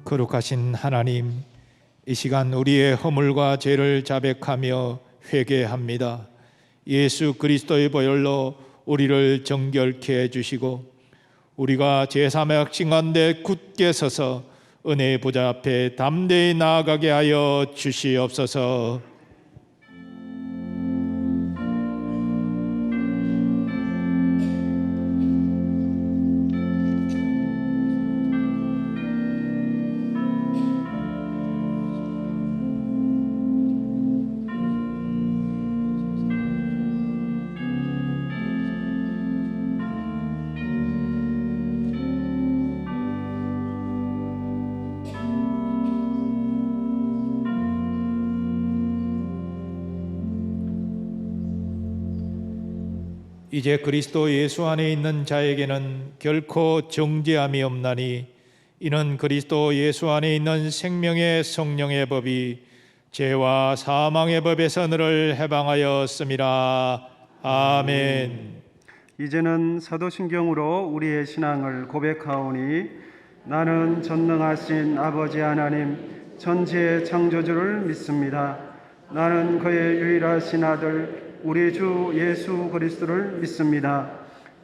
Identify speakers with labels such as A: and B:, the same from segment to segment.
A: 거룩하신 하나님, 이 시간 우리의 허물과 죄를 자백하며 회개합니다. 예수 그리스도의 보혈로 우리를 정결케 해주시고 우리가 제3의 확신 가운데 굳게 서서 은혜의 보좌 앞에 담대히 나아가게 하여 주시옵소서. 이제 그리스도 예수 안에 있는 자에게는 결코 정죄함이 없나니 이는 그리스도 예수 안에 있는 생명의 성령의 법이 죄와 사망의 법에서 너를 해방하였음이라. 아멘.
B: 이제는 사도신경으로 우리의 신앙을 고백하오니 나는 전능하신 아버지 하나님 천지의 창조주를 믿습니다. 나는 그의 유일하신 아들 우리 주 예수 그리스도를 믿습니다.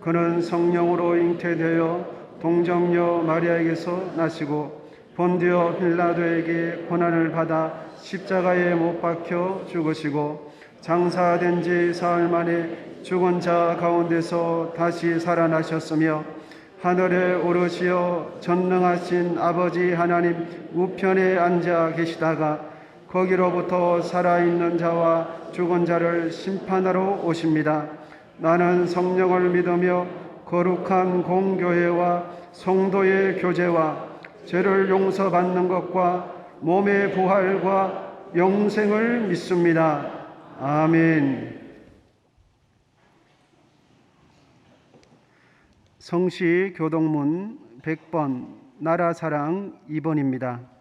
B: 그는 성령으로 잉태되어 동정녀 마리아에게서 나시고 본디오 빌라도에게 고난을 받아 십자가에 못 박혀 죽으시고 장사된 지 사흘 만에 죽은 자 가운데서 다시 살아나셨으며 하늘에 오르시어 전능하신 아버지 하나님 우편에 앉아 계시다가 거기로부터 살아있는 자와 죽은 자를 심판하러 오십니다. 나는 성령을 믿으며 거룩한 공교회와 성도의 교제와 죄를 용서받는 것과 몸의 부활과 영생을 믿습니다. 아멘. 성시 교동문 100번 나라사랑 2번입니다.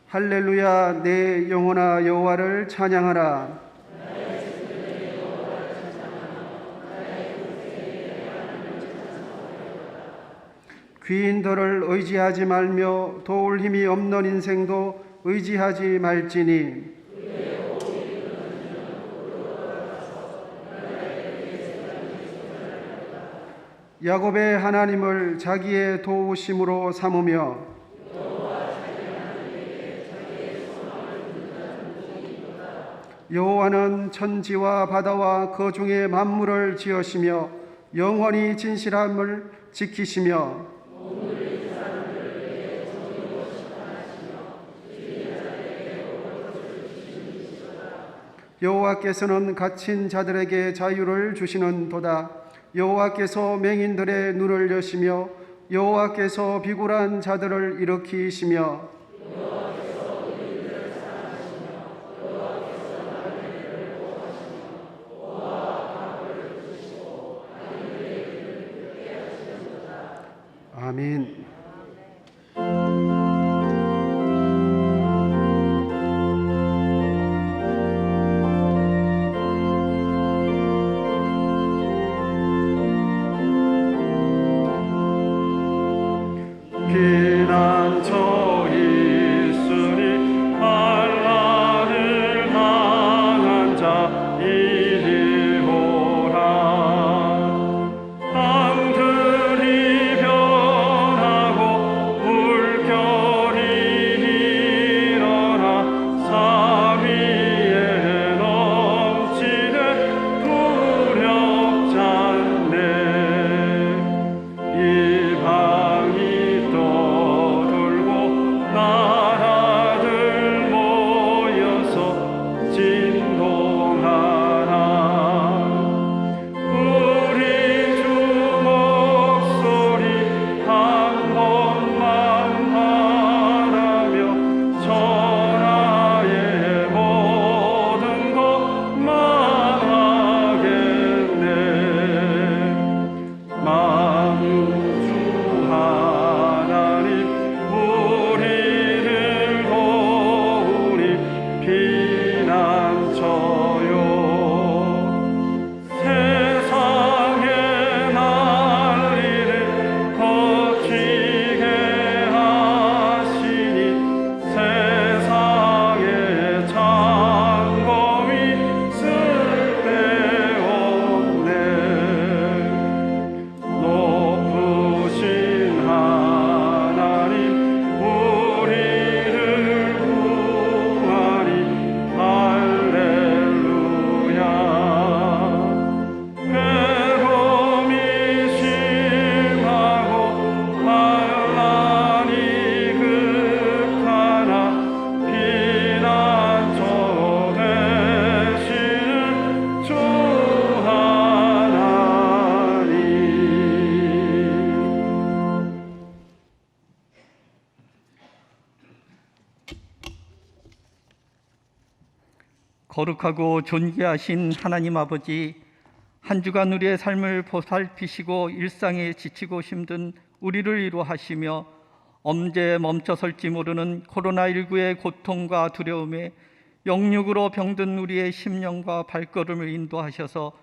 B: 할렐루야, 내 영혼아 여호와를 찬양하라. 귀인들을 의지하지 말며 도울 힘이 없는 인생도 의지하지 말지니 야곱의 하나님을 자기의 도우심으로 삼으며 여호와는 천지와 바다와 그 중에 만물을 지으시며 영원히 진실함을 지키시며 여호와께서는 갇힌 자들에게 자유를 주시는도다. 여호와께서 맹인들의 눈을 여시며 여호와께서 비굴한 자들을 일으키시며 아멘.
C: 피난처 있으니 한란을 당한 자 이리 오라. 땅들이 변하여
D: 거룩하고 존귀하신 하나님 아버지, 한 주간 우리의 삶을 보살피시고 일상에 지치고 힘든 우리를 위로하시며 언제 멈춰설지 모르는 코로나19의 고통과 두려움에 영육으로 병든 우리의 심령과 발걸음을 인도하셔서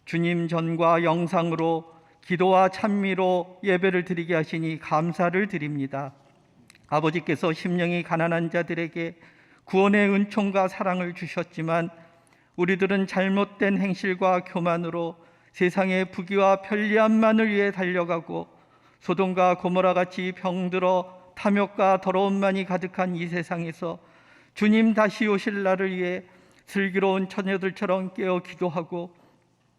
D: 주님 전과 영상으로 기도와 찬미로 예배를 드리게 하시니 감사를 드립니다. 아버지께서 심령이 가난한 자들에게 구원의 은총과 사랑을 주셨지만 우리들은 잘못된 행실과 교만으로 세상의 부귀와 편리함만을 위해 달려가고 소돔과 고모라같이 병들어 탐욕과 더러움만이 가득한 이 세상에서 주님 다시 오실 날을 위해 슬기로운 처녀들처럼 깨어 기도하고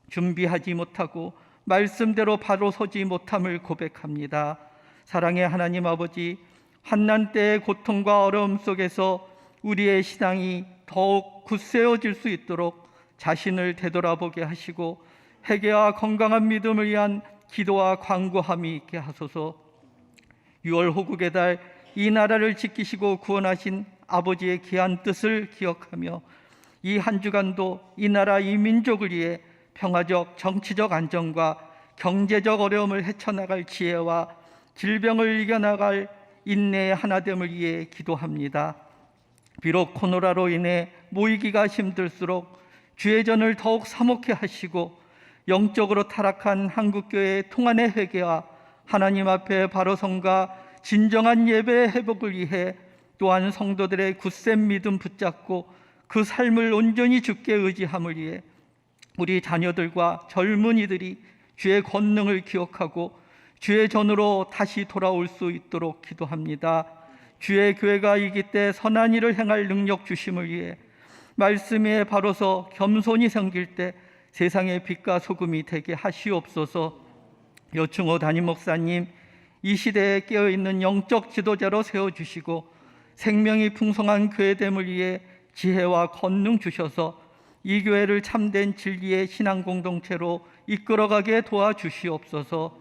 D: 준비하지 못하고 말씀대로 바로 서지 못함을 고백합니다. 사랑의 하나님 아버지, 환난 때의 고통과 어려움 속에서 우리의 신앙이 더욱 굳세어질 수 있도록 자신을 되돌아보게 하시고 회개와 건강한 믿음을 위한 기도와 간구함이 있게 하소서. 6월 호국의 달 이 나라를 지키시고 구원하신 아버지의 귀한 뜻을 기억하며 이 한 주간도 이 나라 이 민족을 위해 평화적 정치적 안정과 경제적 어려움을 헤쳐나갈 지혜와 질병을 이겨나갈 인내의 하나됨을 위해 기도합니다. 비록 코로나로 인해 모이기가 힘들수록 주의 전을 더욱 사목해 하시고 영적으로 타락한 한국교회의 통안의 회개와 하나님 앞에 바로 선과 진정한 예배의 회복을 위해 또한 성도들의 굳센 믿음 붙잡고 그 삶을 온전히 주께 의지함을 위해 우리 자녀들과 젊은이들이 주의 권능을 기억하고 주의 전으로 다시 돌아올 수 있도록 기도합니다. 주의 교회가 이기 때 선한 일을 행할 능력 주심을 위해 말씀에 바로서 겸손히 섬길 때 세상의 빛과 소금이 되게 하시옵소서. 여충호 담임 목사님, 이 시대에 깨어있는 영적 지도자로 세워주시고 생명이 풍성한 교회됨을 위해 지혜와 권능 주셔서 이 교회를 참된 진리의 신앙 공동체로 이끌어가게 도와주시옵소서.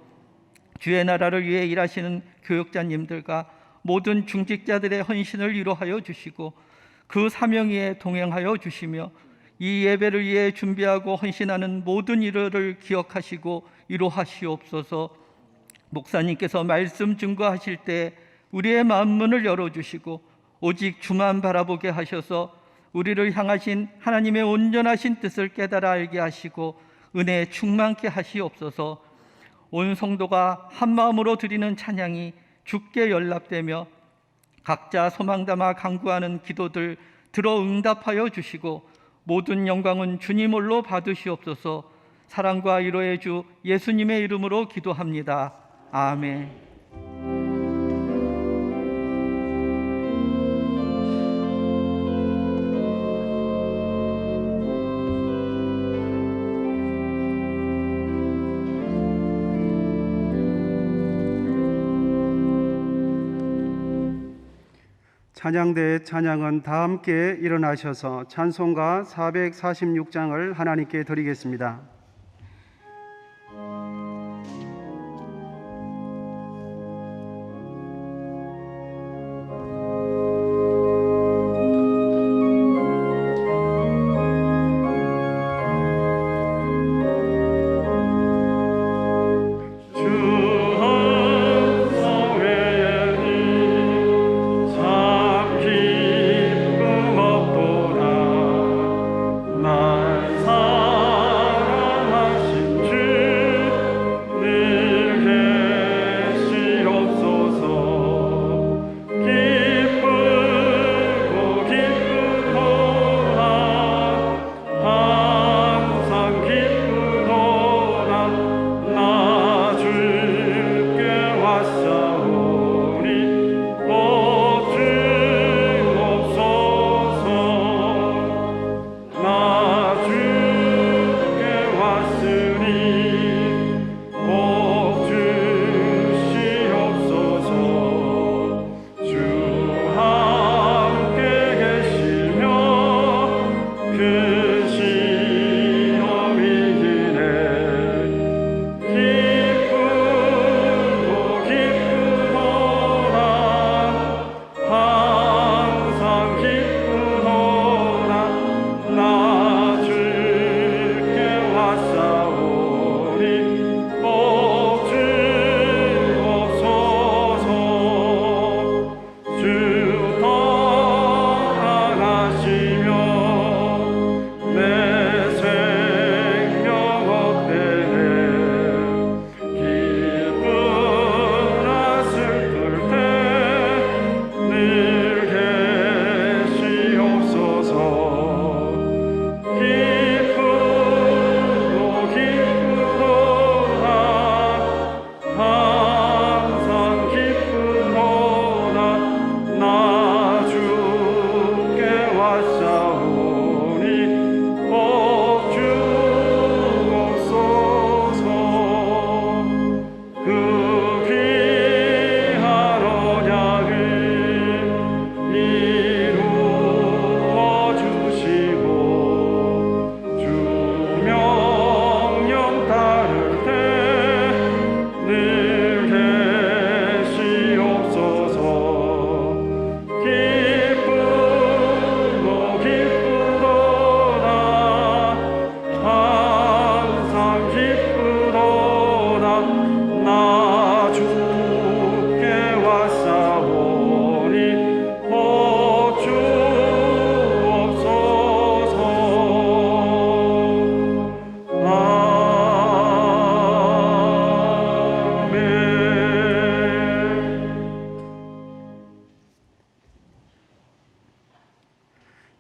D: 주의 나라를 위해 일하시는 교육자님들과 모든 중직자들의 헌신을 위로하여 주시고 그 사명 위에 동행하여 주시며 이 예배를 위해 준비하고 헌신하는 모든 일을 기억하시고 위로하시옵소서. 목사님께서 말씀 증거하실 때 우리의 마음 문을 열어주시고 오직 주만 바라보게 하셔서 우리를 향하신 하나님의 온전하신 뜻을 깨달아 알게 하시고 은혜에 충만케 하시옵소서. 온 성도가 한 마음으로 드리는 찬양이 주께 연락되며 각자 소망 담아 간구하는 기도들 들어 응답하여 주시고 모든 영광은 주님 홀로 받으시옵소서. 사랑과 위로의 주 예수님의 이름으로 기도합니다. 아멘.
B: 찬양대의 찬양은 다 함께 일어나셔서 찬송가 446장을 하나님께 드리겠습니다.
C: 날 사랑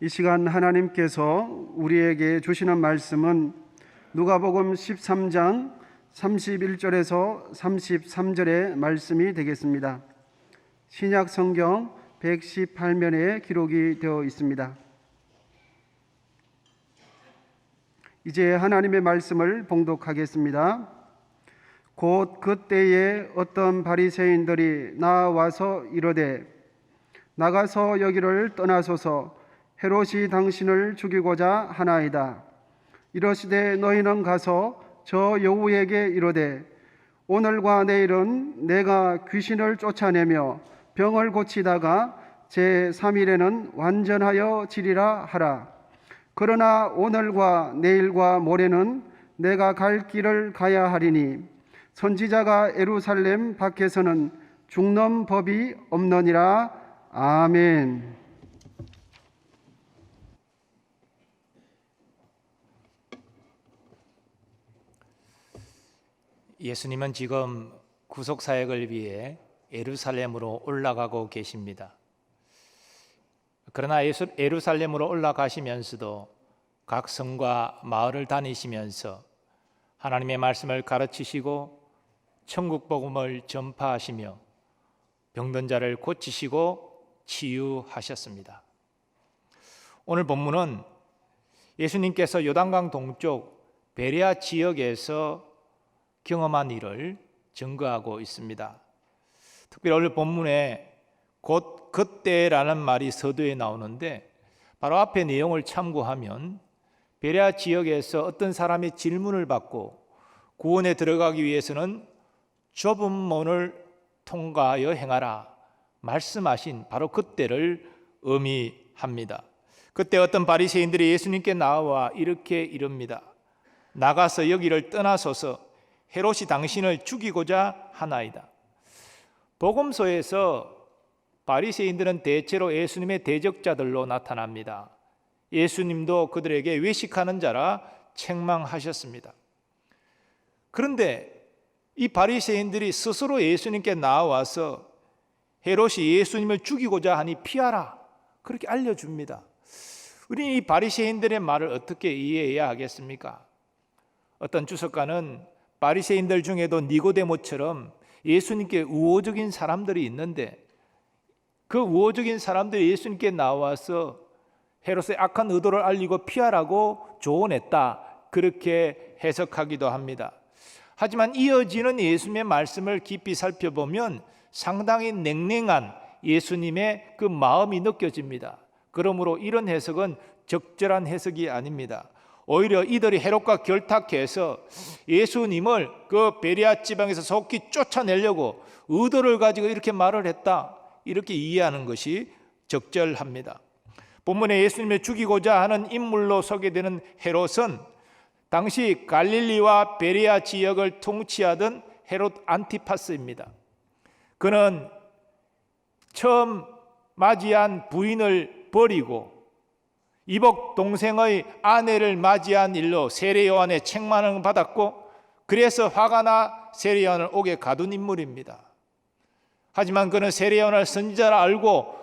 B: 이 시간 하나님께서 우리에게 주시는 말씀은 누가복음 13장 31절에서 33절의 말씀이 되겠습니다. 신약 성경 118면에 기록이 되어 있습니다. 이제 하나님의 말씀을 봉독하겠습니다. 곧 그때에 어떤 바리새인들이 나와서 이르되 나가서 여기를 떠나소서 헤롯이 당신을 죽이고자 하나이다. 이러시되 너희는 가서 저 여우에게 이르되 오늘과 내일은 내가 귀신을 쫓아내며 병을 고치다가 제3일에는 완전하여 지리라 하라. 그러나 오늘과 내일과 모레는 내가 갈 길을 가야 하리니 선지자가 예루살렘 밖에서는 죽는 법이 없느니라. 아멘.
A: 예수님은 지금 구속사역을 위해 예루살렘으로 올라가고 계십니다. 그러나 예루살렘으로 올라가시면서도 각 성과 마을을 다니시면서 하나님의 말씀을 가르치시고 천국 복음을 전파하시며 병든 자를 고치시고 치유하셨습니다. 오늘 본문은 예수님께서 요단강 동쪽 베레아 지역에서 경험한 일을 증거하고 있습니다. 특별히 오늘 본문에 곧 그때라는 말이 서두에 나오는데 바로 앞의 내용을 참고하면 베레아 지역에서 어떤 사람이 질문을 받고 구원에 들어가기 위해서는 좁은 문을 통과하여 행하라 말씀하신 바로 그때를 의미합니다. 그때 어떤 바리새인들이 예수님께 나와 이렇게 이릅니다. 나가서 여기를 떠나소서 헤롯이 당신을 죽이고자 하나이다. 복음서에서 바리새인들은 대체로 예수님의 대적자들로 나타납니다. 예수님도 그들에게 외식하는 자라 책망하셨습니다. 그런데 이 바리새인들이 스스로 예수님께 나와서 헤롯이 예수님을 죽이고자 하니 피하라 그렇게 알려줍니다. 우리는 이 바리새인들의 말을 어떻게 이해해야 하겠습니까? 어떤 주석가는 바리새인들 중에도 니고데모처럼 예수님께 우호적인 사람들이 있는데 그 우호적인 사람들이 예수님께 나와서 헤롯의 악한 의도를 알리고 피하라고 조언했다 그렇게 해석하기도 합니다. 하지만 이어지는 예수님의 말씀을 깊이 살펴보면 상당히 냉랭한 예수님의 그 마음이 느껴집니다. 그러므로 이런 해석은 적절한 해석이 아닙니다. 오히려 이들이 헤롯과 결탁해서 예수님을 그 베레아 지방에서 속히 쫓아내려고 의도를 가지고 이렇게 말을 했다 이렇게 이해하는 것이 적절합니다. 본문에 예수님을 죽이고자 하는 인물로 소개되는 헤롯은 당시 갈릴리와 베레아 지역을 통치하던 헤롯 안티파스입니다. 그는 처음 맞이한 부인을 버리고 이복 동생의 아내를 맞이한 일로 세례 요한의 책망을 받았고 그래서 화가 나 세례 요한을 옥에 가둔 인물입니다. 하지만 그는 세례 요한을 선지자라 알고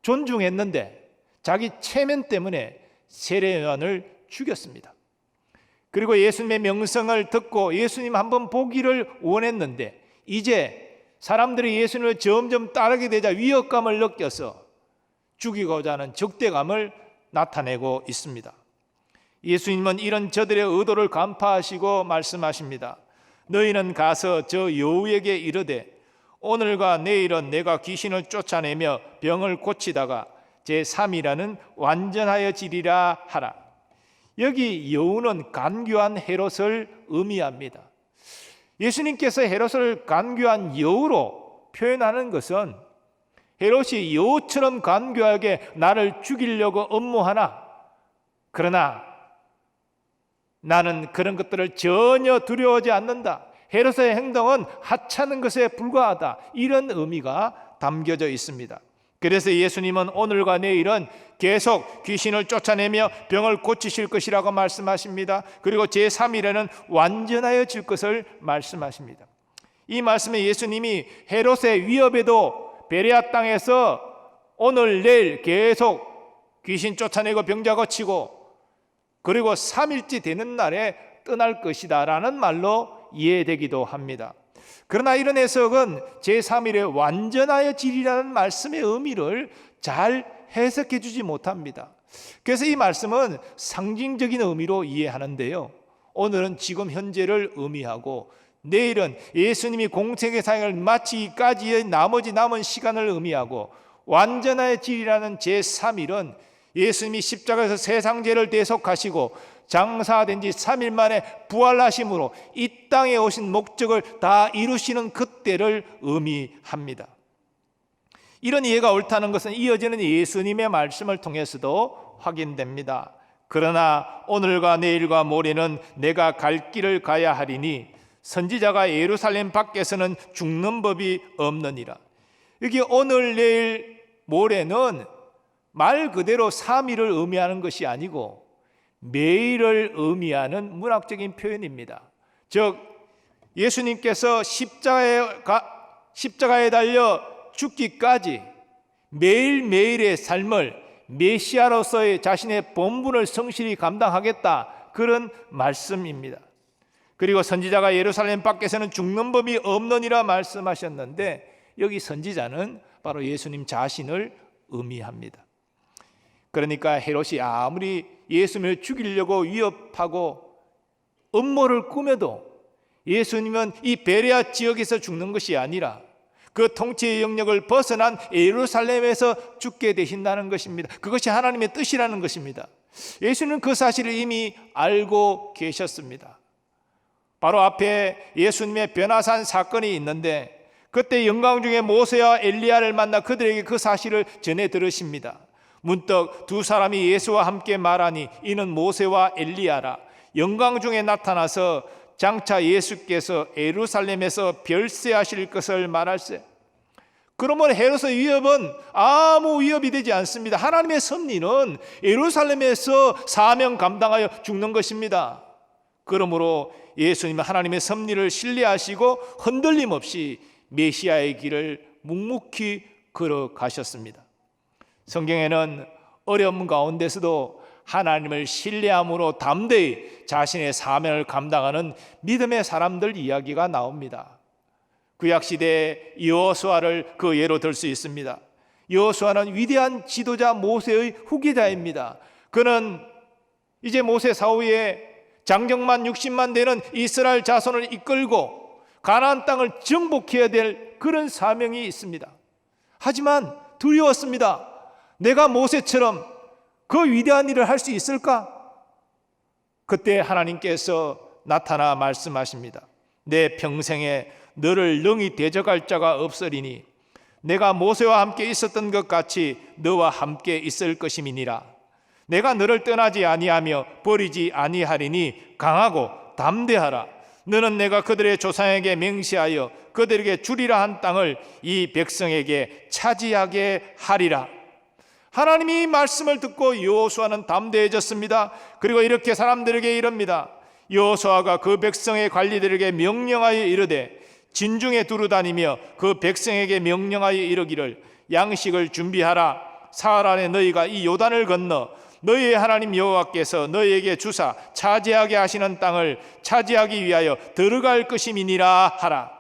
A: 존중했는데 자기 체면 때문에 세례 요한을 죽였습니다. 그리고 예수님의 명성을 듣고 예수님 한번 보기를 원했는데 이제 사람들이 예수님을 점점 따르게 되자 위협감을 느껴서 죽이고자 하는 적대감을 나타내고 있습니다. 예수님은 이런 저들의 의도를 간파하시고 말씀하십니다. 너희는 가서 저 여우에게 이르되 오늘과 내일은 내가 귀신을 쫓아내며 병을 고치다가 제3일에는 완전하여 지리라 하라. 여기 여우는 간교한 헤롯을 의미합니다. 예수님께서 헤롯을 간교한 여우로 표현하는 것은 헤롯이 여우처럼 간교하게 나를 죽이려고 음모하나 그러나 나는 그런 것들을 전혀 두려워하지 않는다. 헤롯의 행동은 하찮은 것에 불과하다. 이런 의미가 담겨져 있습니다. 그래서 예수님은 오늘과 내일은 계속 귀신을 쫓아내며 병을 고치실 것이라고 말씀하십니다. 그리고 제3일에는 완전하여질 것을 말씀하십니다. 이 말씀에 예수님이 헤롯의 위협에도 베레아 땅에서 오늘 내일 계속 귀신 쫓아내고 병자 고치고 그리고 3일째 되는 날에 떠날 것이다 라는 말로 이해되기도 합니다. 그러나 이런 해석은 제3일의 완전하여 지리라는 말씀의 의미를 잘 해석해 주지 못합니다. 그래서 이 말씀은 상징적인 의미로 이해하는데요, 오늘은 지금 현재를 의미하고 내일은 예수님이 공생의 사역을 마치기까지의 나머지 남은 시간을 의미하고, 완전하여 지리라는 제3일은 예수님이 십자가에서 세상 죄를 대속하시고 장사된 지 3일 만에 부활하심으로 이 땅에 오신 목적을 다 이루시는 그때를 의미합니다. 이런 이해가 옳다는 것은 이어지는 예수님의 말씀을 통해서도 확인됩니다. 그러나 오늘과 내일과 모레는 내가 갈 길을 가야 하리니 선지자가 예루살렘 밖에서는 죽는 법이 없느니라. 여기 오늘, 내일, 모레는 말 그대로 3일을 의미하는 것이 아니고 매일을 의미하는 문학적인 표현입니다. 즉 예수님께서 십자가에 달려 죽기까지 매일매일의 삶을 메시아로서의 자신의 본분을 성실히 감당하겠다, 그런 말씀입니다. 그리고 선지자가 예루살렘 밖에서는 죽는 법이 없느니라 말씀하셨는데, 여기 선지자는 바로 예수님 자신을 의미합니다. 그러니까 헤롯이 아무리 예수님을 죽이려고 위협하고 음모를 꾸며도 예수님은 이 베레아 지역에서 죽는 것이 아니라 그 통치의 영역을 벗어난 예루살렘에서 죽게 되신다는 것입니다. 그것이 하나님의 뜻이라는 것입니다. 예수님은 그 사실을 이미 알고 계셨습니다. 바로 앞에 예수님의 변화산 사건이 있는데, 그때 영광 중에 모세와 엘리야를 만나 그들에게 그 사실을 전해 들으십니다. 문득 두 사람이 예수와 함께 말하니 이는 모세와 엘리야라. 영광 중에 나타나서 장차 예수께서 예루살렘에서 별세하실 것을 말할세. 그러면 헤롯의 위협은 아무 위협이 되지 않습니다. 하나님의 섭리는 예루살렘에서 사명 감당하여 죽는 것입니다. 그러므로 예수님은 하나님의 섭리를 신뢰하시고 흔들림 없이 메시아의 길을 묵묵히 걸어가셨습니다. 성경에는 어려움 가운데서도 하나님을 신뢰함으로 담대히 자신의 사명을 감당하는 믿음의 사람들 이야기가 나옵니다. 구약시대의 여호수아를 그 예로 들 수 있습니다. 여호수아는 위대한 지도자 모세의 후계자입니다. 그는 이제 모세 사후에 장정만 60만 되는 이스라엘 자손을 이끌고 가나안 땅을 정복해야 될 그런 사명이 있습니다. 하지만 두려웠습니다. 내가 모세처럼 그 위대한 일을 할 수 있을까? 그때 하나님께서 나타나 말씀하십니다. 내 평생에 너를 능히 대적할 자가 없으리니 내가 모세와 함께 있었던 것 같이 너와 함께 있을 것임이니라. 내가 너를 떠나지 아니하며 버리지 아니하리니 강하고 담대하라. 너는 내가 그들의 조상에게 맹세하여 그들에게 주리라 한 땅을 이 백성에게 차지하게 하리라. 하나님이 이 말씀을 듣고 여호수아는 담대해졌습니다. 그리고 이렇게 사람들에게 이릅니다. 여호수아가 그 백성의 관리들에게 명령하여 이르되 진중에 두루 다니며 그 백성에게 명령하여 이르기를 양식을 준비하라. 사흘 안에 너희가 이 요단을 건너 너희의 하나님 여호와께서 너희에게 주사 차지하게 하시는 땅을 차지하기 위하여 들어갈 것임이니라 하라.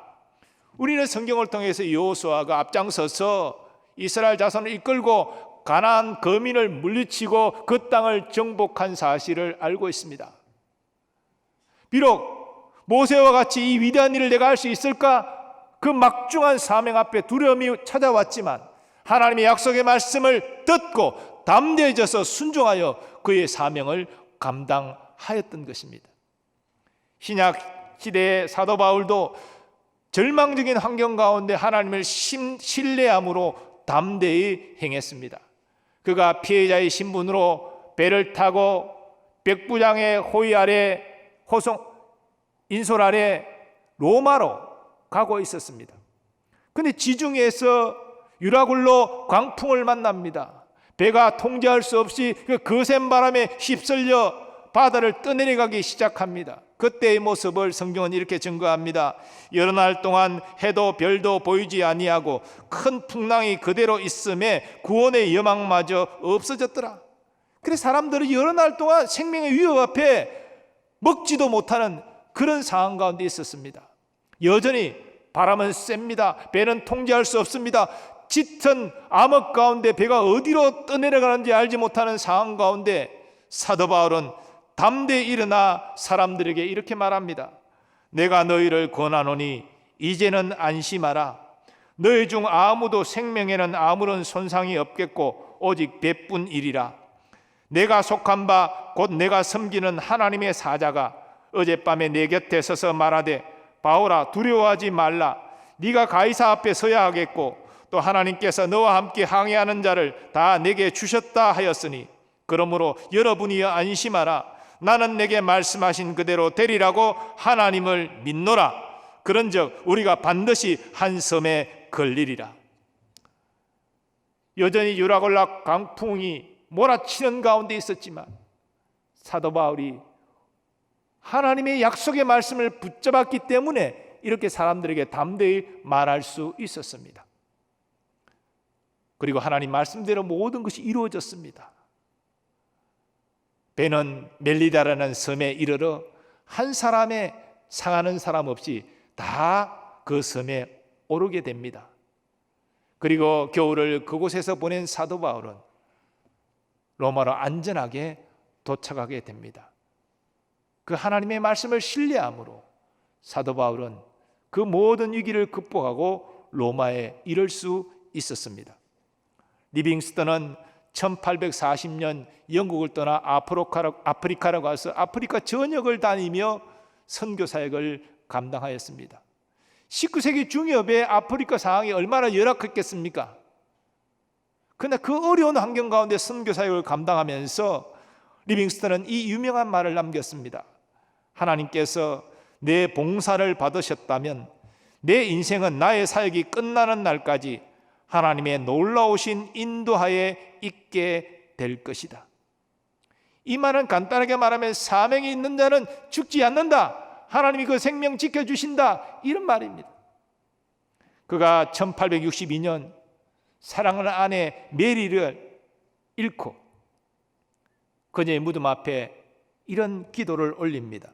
A: 우리는 성경을 통해서 여호수아가 앞장서서 이스라엘 자손을 이끌고 가나안 거민을 물리치고 그 땅을 정복한 사실을 알고 있습니다. 비록 모세와 같이 이 위대한 일을 내가 할 수 있을까? 그 막중한 사명 앞에 두려움이 찾아왔지만 하나님의 약속의 말씀을 듣고 담대해져서 순종하여 그의 사명을 감당하였던 것입니다. 신약 시대의 사도 바울도 절망적인 환경 가운데 하나님을 신뢰함으로 담대히 행했습니다. 그가 피해자의 신분으로 배를 타고 백부장의 호의 아래 인솔 아래 로마로 가고 있었습니다. 그런데 지중해에서 유라굴로 광풍을 만납니다. 배가 통제할 수 없이 그 거센 바람에 휩쓸려 바다를 떠내려가기 시작합니다. 그때의 모습을 성경은 이렇게 증거합니다. 여러 날 동안 해도 별도 보이지 아니하고 큰 풍랑이 그대로 있음에 구원의 여망마저 없어졌더라. 그래서 사람들이 여러 날 동안 생명의 위협 앞에 먹지도 못하는 그런 상황 가운데 있었습니다. 여전히 바람은 셉니다. 배는 통제할 수 없습니다. 짙은 암흑 가운데 배가 어디로 떠내려가는지 알지 못하는 상황 가운데 사도 바울은 담대히 일어나 사람들에게 이렇게 말합니다. 내가 너희를 권하노니 이제는 안심하라. 너희 중 아무도 생명에는 아무런 손상이 없겠고 오직 배뿐이리라. 내가 속한 바 곧 내가 섬기는 하나님의 사자가 어젯밤에 내 곁에 서서 말하되 바울아 두려워하지 말라. 네가 가이사 앞에 서야 하겠고 또 하나님께서 너와 함께 항해하는 자를 다 내게 주셨다 하였으니 그러므로 여러분이 안심하라. 나는 내게 말씀하신 그대로 되리라고 하나님을 믿노라. 그런즉 우리가 반드시 한 섬에 걸리리라. 여전히 유라굴락 강풍이 몰아치는 가운데 있었지만 사도 바울이 하나님의 약속의 말씀을 붙잡았기 때문에 이렇게 사람들에게 담대히 말할 수 있었습니다. 그리고 하나님 말씀대로 모든 것이 이루어졌습니다. 배는 멜리다라는 섬에 이르러 한 사람의 상하는 사람 없이 다 그 섬에 오르게 됩니다. 그리고 겨울을 그곳에서 보낸 사도 바울은 로마로 안전하게 도착하게 됩니다. 그 하나님의 말씀을 신뢰함으로 사도 바울은 그 모든 위기를 극복하고 로마에 이를 수 있었습니다. 리빙스턴은 1840년 영국을 떠나 아프리카로 가서 아프리카 전역을 다니며 선교 사역을 감당하였습니다. 19세기 중엽에 아프리카 상황이 얼마나 열악했겠습니까? 그러나 그 어려운 환경 가운데 선교 사역을 감당하면서 리빙스턴은 이 유명한 말을 남겼습니다. 하나님께서 내 봉사를 받으셨다면 내 인생은 나의 사역이 끝나는 날까지 하나님의 놀라우신 인도하에 있게 될 것이다. 이 말은 간단하게 말하면 사명이 있는 자는 죽지 않는다. 하나님이 그 생명 지켜주신다. 이런 말입니다. 그가 1862년 사랑하는 아내 메리를 잃고 그녀의 무덤 앞에 이런 기도를 올립니다.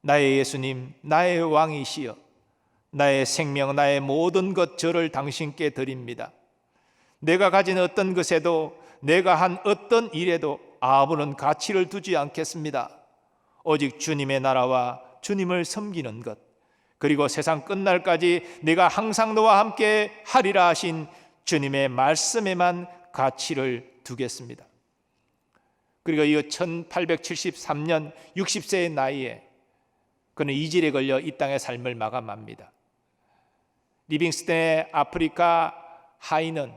A: 나의 예수님, 나의 왕이시여, 나의 생명, 나의 모든 것 저를 당신께 드립니다. 내가 가진 어떤 것에도 내가 한 어떤 일에도 아무런 가치를 두지 않겠습니다. 오직 주님의 나라와 주님을 섬기는 것, 그리고 세상 끝날까지 내가 항상 너와 함께 하리라 하신 주님의 말씀에만 가치를 두겠습니다. 그리고 이 1873년 60세의 나이에 그는 이질에 걸려 이 땅의 삶을 마감합니다. 리빙스턴의 아프리카 하인은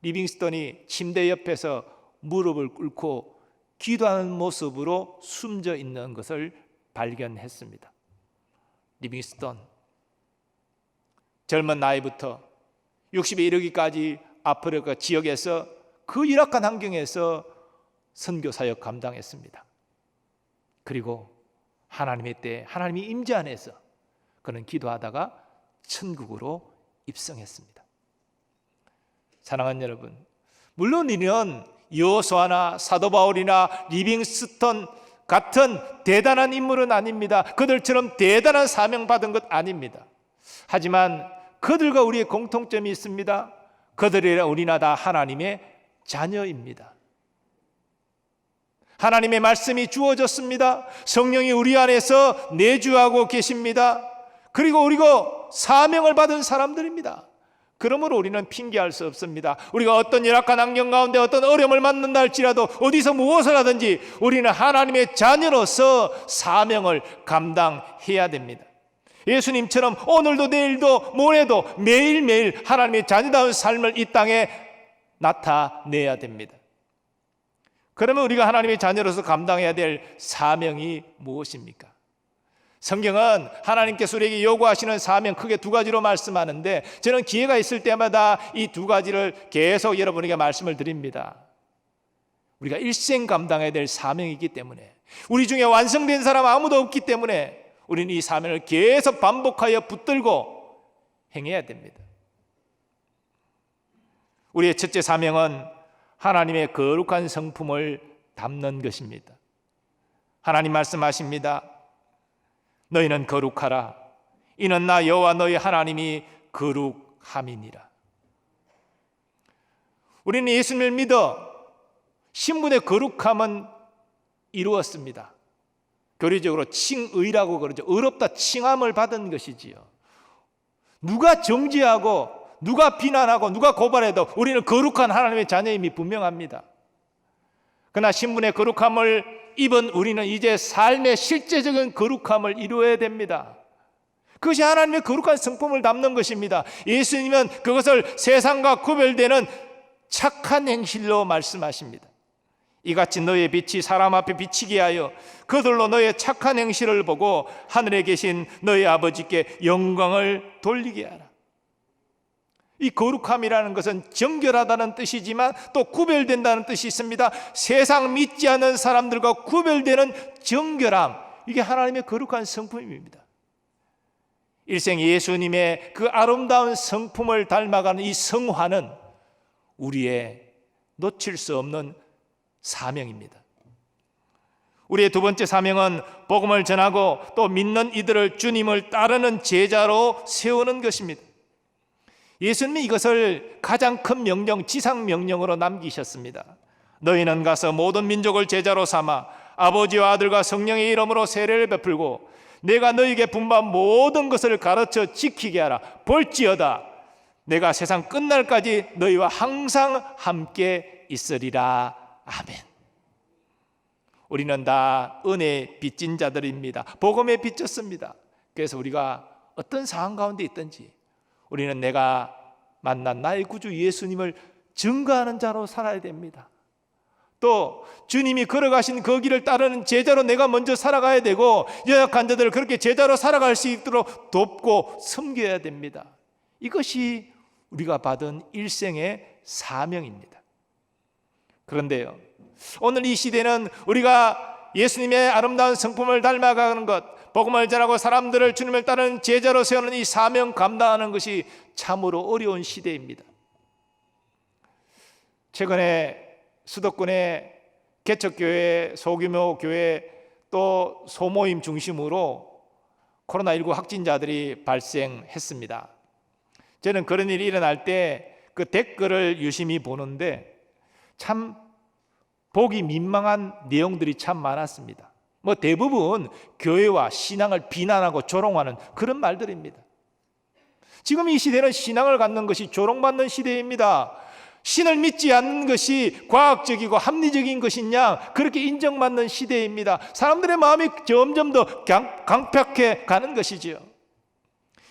A: 리빙스턴이 침대 옆에서 무릎을 꿇고 기도하는 모습으로 숨져 있는 것을 발견했습니다. 리빙스턴 젊은 나이부터 60에 이르기까지 아프리카 지역에서 그 열악한 환경에서 선교 사역 감당했습니다. 그리고 하나님의 때에 하나님이 임재 안에서 그는 기도하다가 천국으로 입성했습니다. 사랑하는 여러분, 물론 이는 여호수아나 사도 바울이나 리빙스턴 같은 대단한 인물은 아닙니다. 그들처럼 대단한 사명 받은 것 아닙니다. 하지만 그들과 우리의 공통점이 있습니다. 그들이나 우리나 다 하나님의 자녀입니다. 하나님의 말씀이 주어졌습니다. 성령이 우리 안에서 내주하고 계십니다. 그리고 우리가 사명을 받은 사람들입니다. 그러므로 우리는 핑계할 수 없습니다. 우리가 어떤 열악한 환경 가운데 어떤 어려움을 만난다 할지라도 어디서 무엇을 하든지 우리는 하나님의 자녀로서 사명을 감당해야 됩니다. 예수님처럼 오늘도 내일도 모레도 매일매일 하나님의 자녀다운 삶을 이 땅에 나타내야 됩니다. 그러면 우리가 하나님의 자녀로서 감당해야 될 사명이 무엇입니까? 성경은 하나님께서 우리에게 요구하시는 사명 크게 두 가지로 말씀하는데 저는 기회가 있을 때마다 이 두 가지를 계속 여러분에게 말씀을 드립니다. 우리가 일생 감당해야 될 사명이기 때문에, 우리 중에 완성된 사람 아무도 없기 때문에 우리는 이 사명을 계속 반복하여 붙들고 행해야 됩니다. 우리의 첫째 사명은 하나님의 거룩한 성품을 담는 것입니다. 하나님 말씀하십니다. 너희는 거룩하라. 이는 나 여호와 너희 하나님이 거룩함이니라. 우리는 예수님을 믿어 신분의 거룩함은 이루었습니다. 교리적으로 칭의라고 그러죠. 의롭다 칭함을 받은 것이지요. 누가 정죄하고 누가 비난하고 누가 고발해도 우리는 거룩한 하나님의 자녀임이 분명합니다. 그러나 신분의 거룩함을 입은 우리는 이제 삶의 실제적인 거룩함을 이루어야 됩니다. 그것이 하나님의 거룩한 성품을 담는 것입니다. 예수님은 그것을 세상과 구별되는 착한 행실로 말씀하십니다. 이같이 너의 빛이 사람 앞에 비치게 하여 그들로 너의 착한 행실을 보고 하늘에 계신 너의 아버지께 영광을 돌리게 하라. 이 거룩함이라는 것은 정결하다는 뜻이지만 또 구별된다는 뜻이 있습니다. 세상 믿지 않는 사람들과 구별되는 정결함, 이게 하나님의 거룩한 성품입니다. 일생 예수님의 그 아름다운 성품을 닮아가는 이 성화는 우리의 놓칠 수 없는 사명입니다. 우리의 두 번째 사명은 복음을 전하고 또 믿는 이들을 주님을 따르는 제자로 세우는 것입니다. 예수님이 이것을 가장 큰 명령, 지상 명령으로 남기셨습니다. 너희는 가서 모든 민족을 제자로 삼아 아버지와 아들과 성령의 이름으로 세례를 베풀고 내가 너희에게 분부한 모든 것을 가르쳐 지키게 하라. 볼지어다 내가 세상 끝날까지 너희와 항상 함께 있으리라. 아멘. 우리는 다 은혜에 빚진 자들입니다. 복음에 빚졌습니다. 그래서 우리가 어떤 상황 가운데 있든지 우리는 내가 만난 나의 구주 예수님을 증거하는 자로 살아야 됩니다. 또 주님이 걸어가신 그 길을 따르는 제자로 내가 먼저 살아가야 되고 연약한 자들을 그렇게 제자로 살아갈 수 있도록 돕고 섬겨야 됩니다. 이것이 우리가 받은 일생의 사명입니다. 그런데요, 오늘 이 시대는 우리가 예수님의 아름다운 성품을 닮아가는 것, 복음을 전하고 사람들을 주님을 따르는 제자로 세우는 이 사명 감당하는 것이 참으로 어려운 시대입니다. 최근에 수도권의 개척교회, 소규모 교회 또 소모임 중심으로 코로나19 확진자들이 발생했습니다. 저는 그런 일이 일어날 때 그 댓글을 유심히 보는데 참 보기 민망한 내용들이 참 많았습니다. 대부분 교회와 신앙을 비난하고 조롱하는 그런 말들입니다. 지금 이 시대는 신앙을 갖는 것이 조롱받는 시대입니다. 신을 믿지 않는 것이 과학적이고 합리적인 것이냐, 그렇게 인정받는 시대입니다. 사람들의 마음이 점점 더 강팍해 가는 것이지요.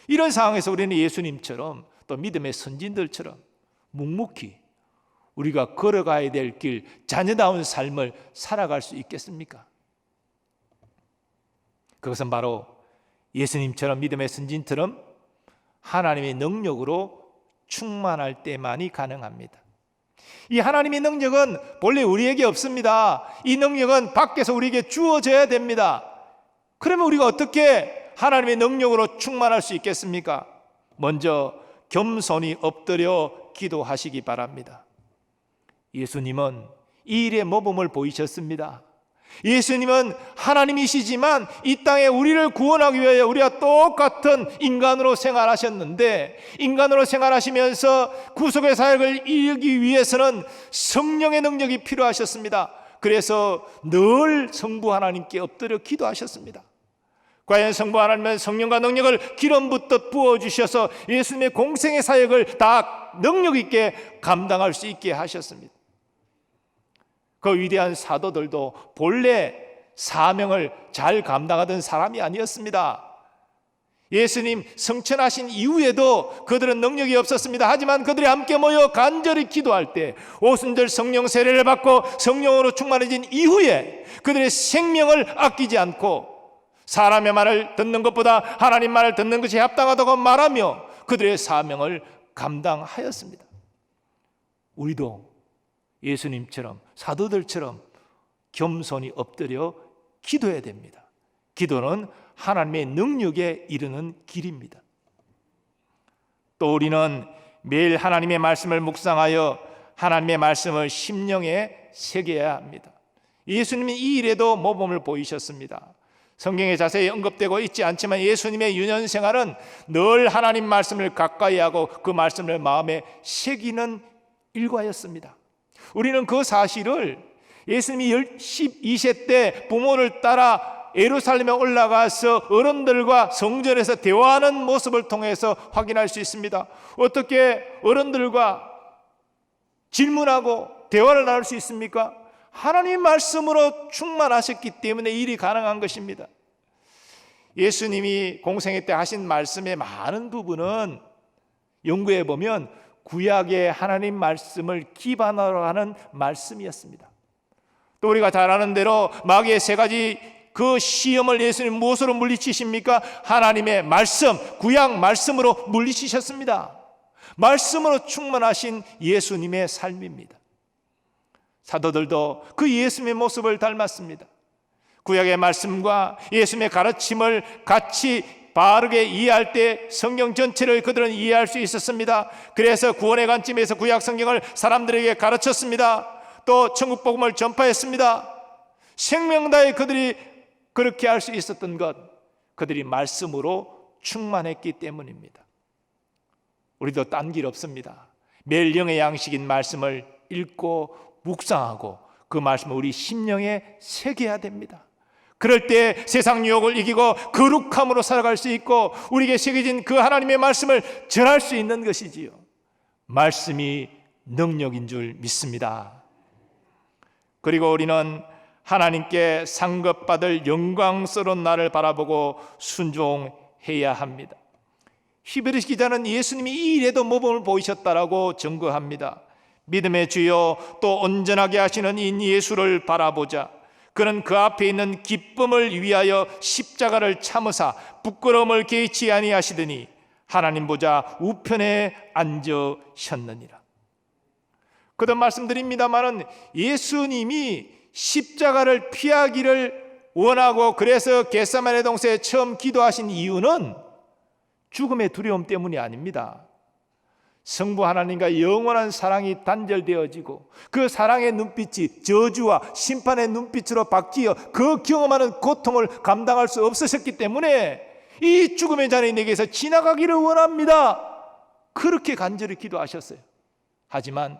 A: 이런 상황에서 우리는 예수님처럼 또 믿음의 선진들처럼 묵묵히 우리가 걸어가야 될 길, 자녀다운 삶을 살아갈 수 있겠습니까? 그것은 바로 예수님처럼 믿음의 선진처럼 하나님의 능력으로 충만할 때만이 가능합니다. 이 하나님의 능력은 본래 우리에게 없습니다. 이 능력은 밖에서 우리에게 주어져야 됩니다. 그러면 우리가 어떻게 하나님의 능력으로 충만할 수 있겠습니까? 먼저 겸손히 엎드려 기도하시기 바랍니다. 예수님은 이 일의 모범을 보이셨습니다. 예수님은 하나님이시지만 이 땅에 우리를 구원하기 위하여 우리와 똑같은 인간으로 생활하셨는데, 인간으로 생활하시면서 구속의 사역을 이루기 위해서는 성령의 능력이 필요하셨습니다. 그래서 늘 성부 하나님께 엎드려 기도하셨습니다. 과연 성부 하나님은 성령과 능력을 기름 붓듯 부어주셔서 예수님의 공생의 사역을 다 능력 있게 감당할 수 있게 하셨습니다. 그 위대한 사도들도 본래 사명을 잘 감당하던 사람이 아니었습니다. 예수님 성천하신 이후에도 그들은 능력이 없었습니다. 하지만 그들이 함께 모여 간절히 기도할 때 오순절 성령 세례를 받고 성령으로 충만해진 이후에 그들의 생명을 아끼지 않고 사람의 말을 듣는 것보다 하나님 말을 듣는 것이 합당하다고 말하며 그들의 사명을 감당하였습니다. 우리도 예수님처럼 사도들처럼 겸손히 엎드려 기도해야 됩니다. 기도는 하나님의 능력에 이르는 길입니다. 또 우리는 매일 하나님의 말씀을 묵상하여 하나님의 말씀을 심령에 새겨야 합니다. 예수님이 이 일에도 모범을 보이셨습니다. 성경에 자세히 언급되고 있지 않지만 예수님의 유년 생활은 늘 하나님 말씀을 가까이 하고 그 말씀을 마음에 새기는 일과였습니다. 우리는 그 사실을 예수님이 12세 때 부모를 따라 예루살렘에 올라가서 어른들과 성전에서 대화하는 모습을 통해서 확인할 수 있습니다. 어떻게 어른들과 질문하고 대화를 나눌 수 있습니까? 하나님 말씀으로 충만하셨기 때문에 일이 가능한 것입니다. 예수님이 공생애 때 하신 말씀의 많은 부분은 연구해 보면 구약의 하나님 말씀을 기반으로 하는 말씀이었습니다. 또 우리가 잘 아는 대로 마귀의 세 가지 그 시험을 예수님 무엇으로 물리치십니까? 하나님의 말씀, 구약 말씀으로 물리치셨습니다. 말씀으로 충만하신 예수님의 삶입니다. 사도들도 그 예수님의 모습을 닮았습니다. 구약의 말씀과 예수님의 가르침을 같이 바르게 이해할 때 성경 전체를 그들은 이해할 수 있었습니다. 그래서 구원의 관점에서 구약 성경을 사람들에게 가르쳤습니다. 또 천국 복음을 전파했습니다. 생명다에 그들이 그렇게 할 수 있었던 것, 그들이 말씀으로 충만했기 때문입니다. 우리도 딴 길 없습니다. 매일 영의 양식인 말씀을 읽고 묵상하고 그 말씀을 우리 심령에 새겨야 됩니다. 그럴 때 세상 유혹을 이기고 거룩함으로 살아갈 수 있고 우리에게 새겨진 그 하나님의 말씀을 전할 수 있는 것이지요. 말씀이 능력인 줄 믿습니다. 그리고 우리는 하나님께 상급받을 영광스러운 날을 바라보고 순종해야 합니다. 히브리서 기자는 예수님이 이 일에도 모범을 보이셨다라고 증거합니다. 믿음의 주여 또 온전하게 하시는 인 예수를 바라보자. 그는 그 앞에 있는 기쁨을 위하여 십자가를 참으사 부끄러움을 개의치 아니하시더니 하나님 보좌 우편에 앉으셨느니라. 거듭 말씀드립니다마는 예수님이 십자가를 피하기를 원하고 그래서 겟세마네 동산에 처음 기도하신 이유는 죽음의 두려움 때문이 아닙니다. 성부 하나님과 영원한 사랑이 단절되어지고 그 사랑의 눈빛이 저주와 심판의 눈빛으로 바뀌어 그 경험하는 고통을 감당할 수 없으셨기 때문에 이 죽음의 잔이 내게서 지나가기를 원합니다. 그렇게 간절히 기도하셨어요. 하지만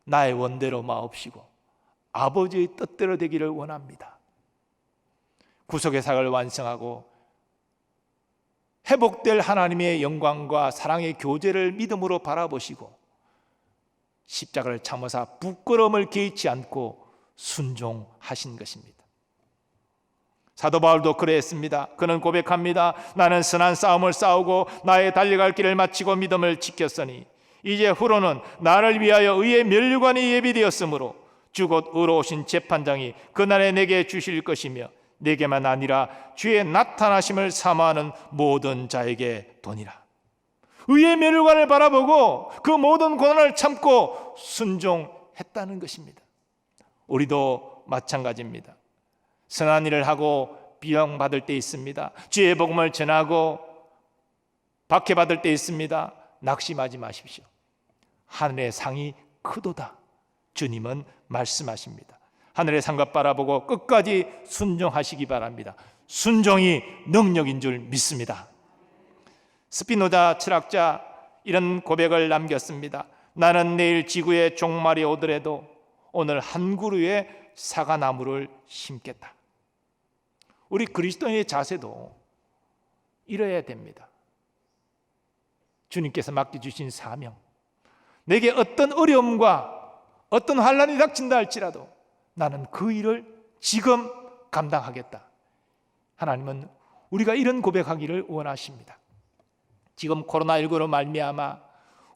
A: 나의 원대로 마옵시고 아버지의 뜻대로 되기를 원합니다. 구속의 사역을 완성하고 회복될 하나님의 영광과 사랑의 교제를 믿음으로 바라보시고 십자가를 참으사 부끄러움을 개의치 않고 순종하신 것입니다. 사도 바울도 그랬습니다. 그는 고백합니다. 나는 선한 싸움을 싸우고 나의 달려갈 길을 마치고 믿음을 지켰으니 이제 후로는 나를 위하여 의의 면류관이 예비되었으므로 주 곧 의로우신 재판장이 그날에 내게 주실 것이며 내게만 아니라 주의 나타나심을 사모하는 모든 자에게 도니라. 의의 면류관을 바라보고 그 모든 고난을 참고 순종했다는 것입니다. 우리도 마찬가지입니다. 선한 일을 하고 비용받을 때 있습니다. 주의 복음을 전하고 박해받을 때 있습니다. 낙심하지 마십시오. 하늘의 상이 크도다. 주님은 말씀하십니다. 하늘의 상급 바라보고 끝까지 순종하시기 바랍니다. 순종이 능력인 줄 믿습니다. 스피노자 철학자 이런 고백을 남겼습니다. 나는 내일 지구에 종말이 오더라도 오늘 한 그루의 사과나무를 심겠다. 우리 그리스도인의 자세도 이래야 됩니다. 주님께서 맡겨주신 사명, 내게 어떤 어려움과 어떤 환난이 닥친다 할지라도 나는 그 일을 지금 감당하겠다. 하나님은 우리가 이런 고백하기를 원하십니다. 지금 코로나19로 말미암아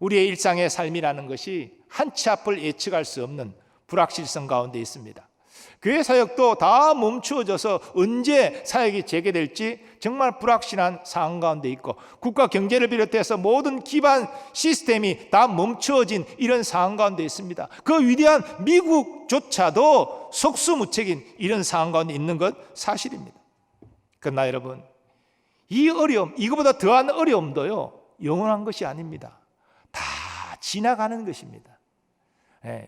A: 우리의 일상의 삶이라는 것이 한치 앞을 예측할 수 없는 불확실성 가운데 있습니다. 교회 사역도 다 멈추어져서 언제 사역이 재개될지 정말 불확실한 상황 가운데 있고 국가 경제를 비롯해서 모든 기반 시스템이 다 멈추어진 이런 상황 가운데 있습니다. 그 위대한 미국조차도 속수무책인 이런 상황 가운데 있는 것 사실입니다. 그러나 여러분, 이 어려움, 이거보다 더한 어려움도요 영원한 것이 아닙니다. 다 지나가는 것입니다.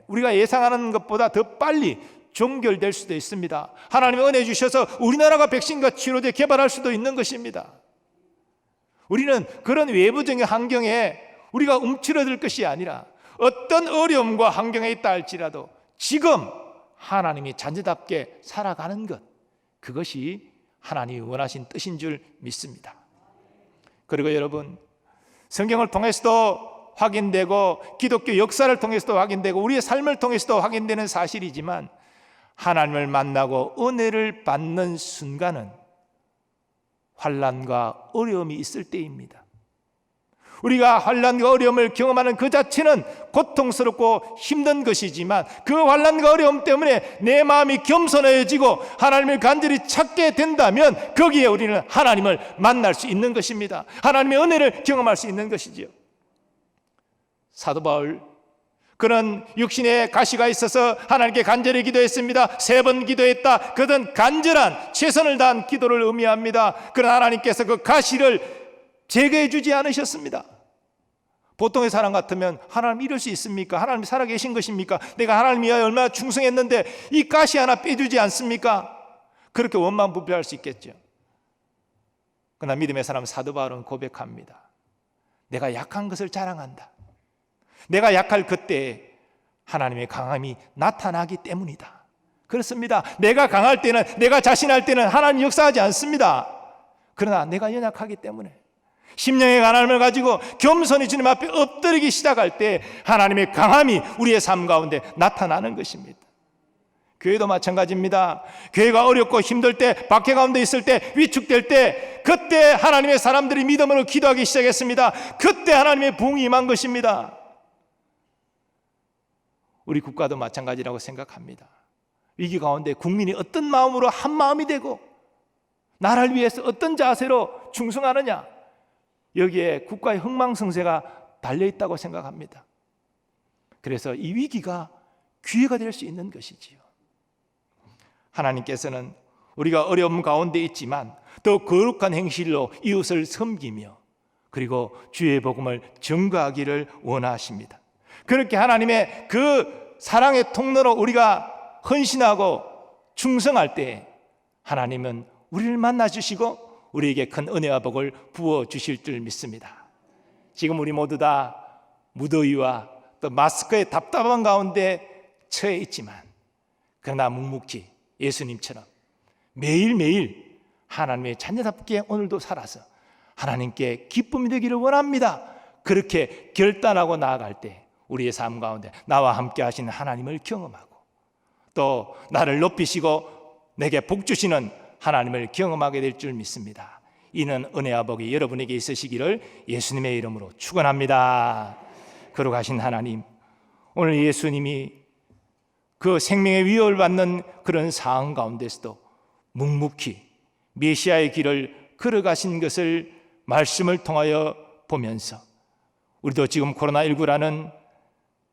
A: 우리가 예상하는 것보다 더 빨리 종결될 수도 있습니다. 하나님의 은혜 주셔서 우리나라가 백신과 치료제 개발할 수도 있는 것입니다. 우리는 그런 외부적인 환경에 우리가 움츠러들 것이 아니라 어떤 어려움과 환경에 있다 할지라도 지금 하나님이 자녀답게 살아가는 것, 그것이 하나님이 원하신 뜻인 줄 믿습니다. 그리고 여러분, 성경을 통해서도 확인되고 기독교 역사를 통해서도 확인되고 우리의 삶을 통해서도 확인되는 사실이지만, 하나님을 만나고 은혜를 받는 순간은 환난과 어려움이 있을 때입니다. 우리가 환난과 어려움을 경험하는 그 자체는 고통스럽고 힘든 것이지만, 그 환난과 어려움 때문에 내 마음이 겸손해지고 하나님을 간절히 찾게 된다면 거기에 우리는 하나님을 만날 수 있는 것입니다. 하나님의 은혜를 경험할 수 있는 것이지요. 사도 바울, 그는 육신에 가시가 있어서 하나님께 간절히 기도했습니다. 3번 기도했다. 그는 간절한 최선을 다한 기도를 의미합니다. 그러나 하나님께서 그 가시를 제거해 주지 않으셨습니다. 보통의 사람 같으면 하나님 이럴 수 있습니까? 하나님이 살아계신 것입니까? 내가 하나님 위하여 얼마나 충성했는데 이 가시 하나 빼주지 않습니까? 그렇게 원망부패할 수 있겠죠. 그러나 믿음의 사람 사도 바울은 고백합니다. 내가 약한 것을 자랑한다. 내가 약할 그때에 하나님의 강함이 나타나기 때문이다. 그렇습니다. 내가 강할 때는, 내가 자신할 때는 하나님이 역사하지 않습니다. 그러나 내가 연약하기 때문에 심령의 가난함을 가지고 겸손히 주님 앞에 엎드리기 시작할 때 하나님의 강함이 우리의 삶 가운데 나타나는 것입니다. 교회도 마찬가지입니다. 교회가 어렵고 힘들 때, 박해 가운데 있을 때, 위축될 때, 그때 하나님의 사람들이 믿음으로 기도하기 시작했습니다. 그때 하나님의 부흥이 임한 것입니다. 우리 국가도 마찬가지라고 생각합니다. 위기 가운데 국민이 어떤 마음으로 한 마음이 되고 나라를 위해서 어떤 자세로 충성하느냐, 여기에 국가의 흥망성쇠가 달려있다고 생각합니다. 그래서 이 위기가 기회가 될 수 있는 것이지요. 하나님께서는 우리가 어려움 가운데 있지만 더 거룩한 행실로 이웃을 섬기며 그리고 주의 복음을 전가하기를 원하십니다. 그렇게 하나님의 그 사랑의 통로로 우리가 헌신하고 충성할 때 하나님은 우리를 만나주시고 우리에게 큰 은혜와 복을 부어주실 줄 믿습니다. 지금 우리 모두 다 무더위와 또 마스크의 답답한 가운데 처해 있지만, 그러나 묵묵히 예수님처럼 매일매일 하나님의 자녀답게 오늘도 살아서 하나님께 기쁨이 되기를 원합니다. 그렇게 결단하고 나아갈 때 우리의 삶 가운데 나와 함께 하시는 하나님을 경험하고 또 나를 높이시고 내게 복 주시는 하나님을 경험하게 될 줄 믿습니다. 이는 은혜와 복이 여러분에게 있으시기를 예수님의 이름으로 축원합니다. 거룩하신 하나님, 오늘 예수님이 그 생명의 위협을 받는 그런 상황 가운데서도 묵묵히 메시아의 길을 걸어가신 것을 말씀을 통하여 보면서 우리도 지금 코로나19라는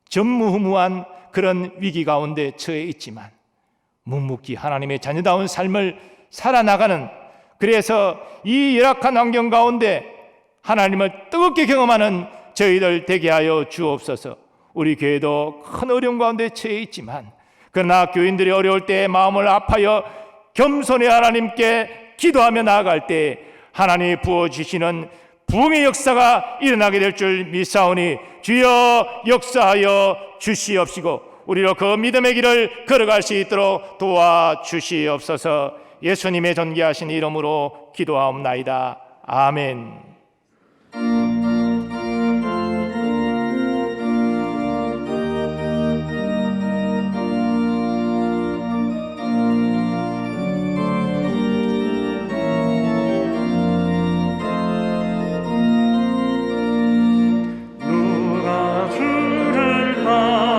A: 전무후무한 그런 위기 가운데 처해 있지만 묵묵히 하나님의 자녀다운 삶을 살아나가는, 그래서 이 열악한 환경 가운데 하나님을 뜨겁게 경험하는 저희들 되게 하여 주옵소서. 우리 교회도 큰 어려움 가운데 처해 있지만 그러나 교인들이 어려울 때 마음을 아파여 겸손히 하나님께 기도하며 나아갈 때 하나님이 부어주시는 부흥의 역사가 일어나게 될 줄 믿사오니 주여 역사하여 주시옵시고 우리로 그 믿음의 길을 걸어갈 수 있도록 도와주시옵소서. 예수님의 존귀하신 이름으로 기도하옵나이다. 아멘.
C: 누가 죄를 떠나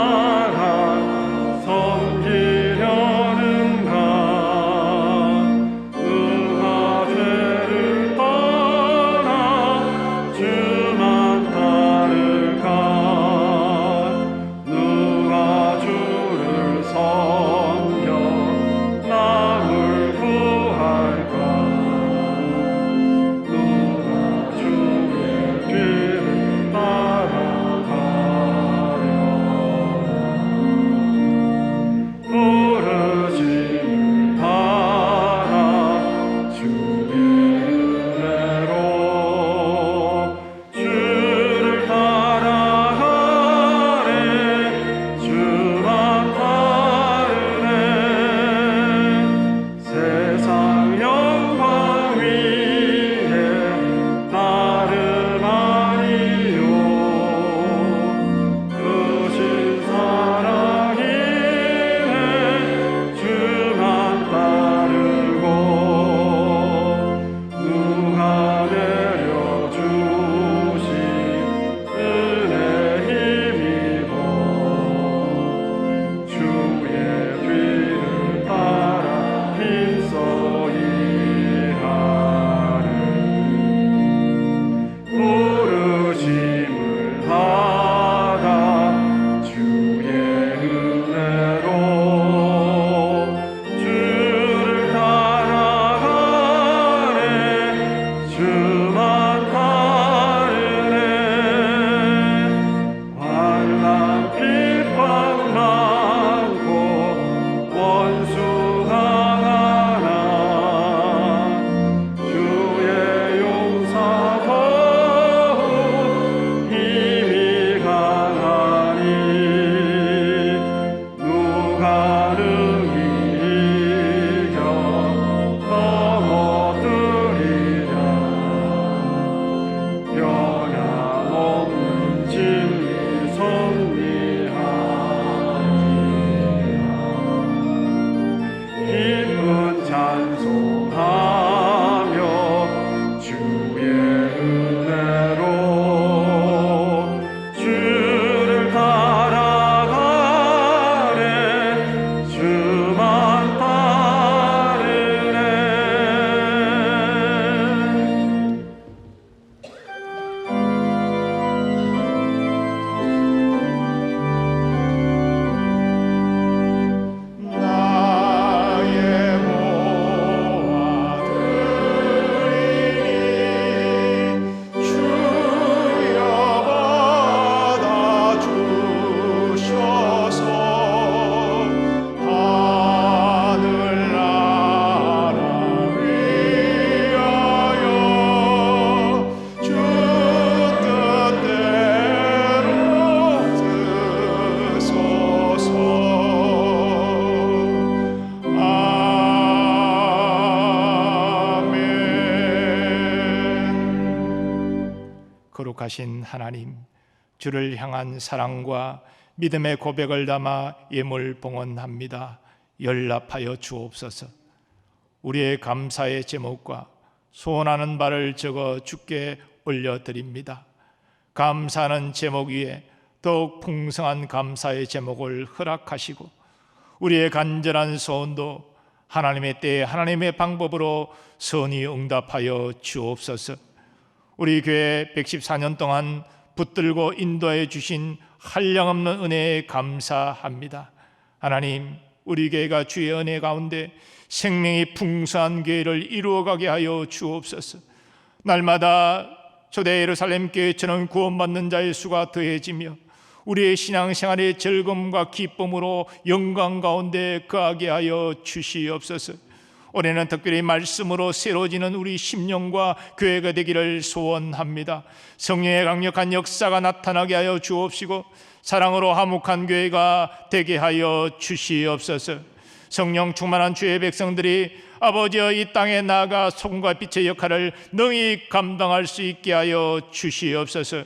A: 거룩하신 하나님, 주를 향한 사랑과 믿음의 고백을 담아 예물 봉헌합니다. 연락하여 주옵소서. 우리의 감사의 제목과 소원하는 바를 적어 주께 올려드립니다. 감사하는 제목 위에 더욱 풍성한 감사의 제목을 허락하시고 우리의 간절한 소원도 하나님의 때에 하나님의 방법으로 선히 응답하여 주옵소서. 우리 교회 114년 동안 붙들고 인도해 주신 한량없는 은혜에 감사합니다. 하나님, 우리 교회가 주의 은혜 가운데 생명이 풍성한 교회를 이루어가게 하여 주옵소서. 날마다 초대 예루살렘 교회처럼 구원받는 자의 수가 더해지며 우리의 신앙생활의 즐거움과 기쁨으로 영광 가운데 거하게 하여 주시옵소서. 올해는 특별히 말씀으로 새로지는 우리 심령과 교회가 되기를 소원합니다. 성령의 강력한 역사가 나타나게 하여 주옵시고 사랑으로 화목한 교회가 되게 하여 주시옵소서. 성령 충만한 주의 백성들이 아버지여 이 땅에 나아가 소금과 빛의 역할을 능히 감당할 수 있게 하여 주시옵소서.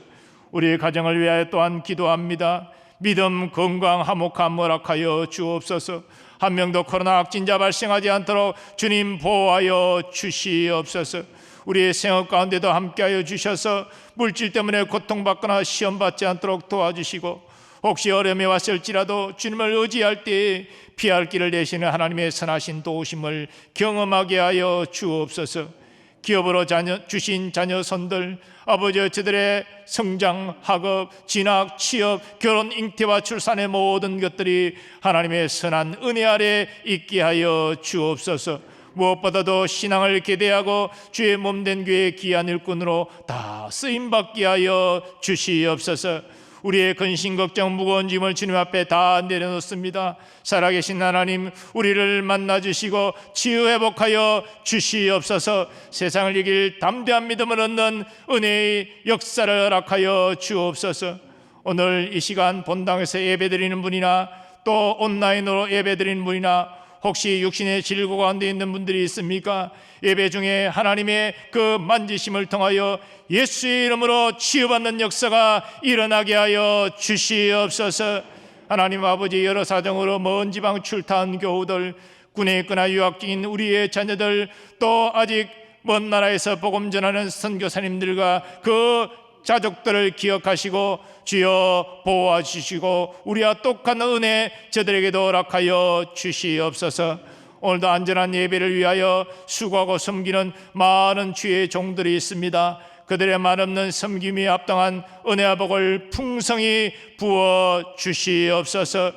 A: 우리의 가정을 위하여 또한 기도합니다. 믿음, 건강, 화목함 허락하여 주옵소서. 한 명도 코로나 확진자 발생하지 않도록 주님 보호하여 주시옵소서. 우리의 생업 가운데도 함께하여 주셔서 물질 때문에 고통받거나 시험받지 않도록 도와주시고 혹시 어려움이 왔을지라도 주님을 의지할 때에 피할 길을 내시는 하나님의 선하신 도우심을 경험하게 하여 주옵소서. 기업으로 주신 자녀손들 아버지 저들의 성장, 학업, 진학, 취업, 결혼, 잉태와 출산의 모든 것들이 하나님의 선한 은혜 아래 있게 하여 주옵소서. 무엇보다도 신앙을 기대하고 주의 몸된 교회의 귀한 일꾼으로 다 쓰임받게 하여 주시옵소서. 우리의 근심, 걱정, 무거운 짐을 주님 앞에 다 내려놓습니다. 살아계신 하나님, 우리를 만나주시고 치유회복하여 주시옵소서. 세상을 이길 담대한 믿음을 얻는 은혜의 역사를 허락하여 주옵소서. 오늘 이 시간 본당에서 예배드리는 분이나 또 온라인으로 예배드리는 분이나 혹시 육신의 질고 가운데 있는 분들이 있습니까? 예배 중에 하나님의 그 만지심을 통하여 예수의 이름으로 치유받는 역사가 일어나게 하여 주시옵소서. 하나님 아버지, 여러 사정으로 먼 지방 출타한 교우들, 군에 있거나 유학 중인 우리의 자녀들, 또 아직 먼 나라에서 복음 전하는 선교사님들과 그 자족들을 기억하시고 주여 보호해 주시고 우리와 똑같은 은혜 저들에게도 허락하여 주시옵소서. 오늘도 안전한 예배를 위하여 수고하고 섬기는 많은 주의 종들이 있습니다. 그들의 말없는 섬김이 합당한 은혜와 복을 풍성히 부어 주시옵소서.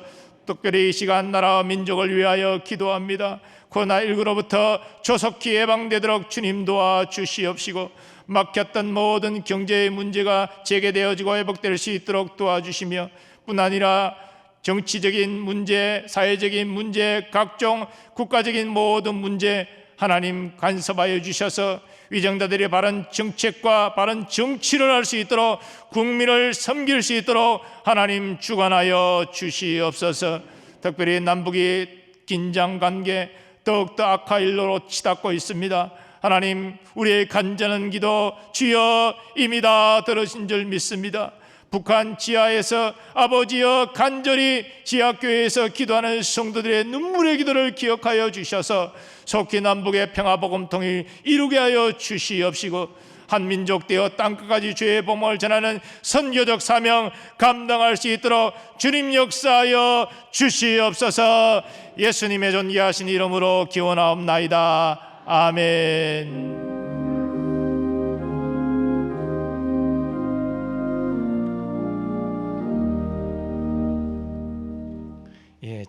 A: 특별히 이 시간 나라와 민족을 위하여 기도합니다. 코로나19로부터 조속히 예방되도록 주님 도와주시옵시고 막혔던 모든 경제의 문제가 재개되어지고 회복될 수 있도록 도와주시며 뿐 아니라 정치적인 문제, 사회적인 문제, 각종 국가적인 모든 문제 하나님 간섭하여 주셔서 위정자들이 바른 정책과 바른 정치를 할 수 있도록 국민을 섬길 수 있도록 하나님 주관하여 주시옵소서. 특별히 남북이 긴장관계 더욱더 악화일로로 치닫고 있습니다. 하나님, 우리의 간절한 기도 주여 이미 다 들으신 줄 믿습니다. 북한 지하에서 아버지여 간절히 지하교회에서 기도하는 성도들의 눈물의 기도를 기억하여 주셔서 속히 남북의 평화복음통일 이루게 하여 주시옵시고 한민족 되어 땅끝까지 주의 복음을 전하는 선교적 사명 감당할 수 있도록 주님 역사하여 주시옵소서. 예수님의 존귀하신 이름으로 기원하옵나이다. 아멘.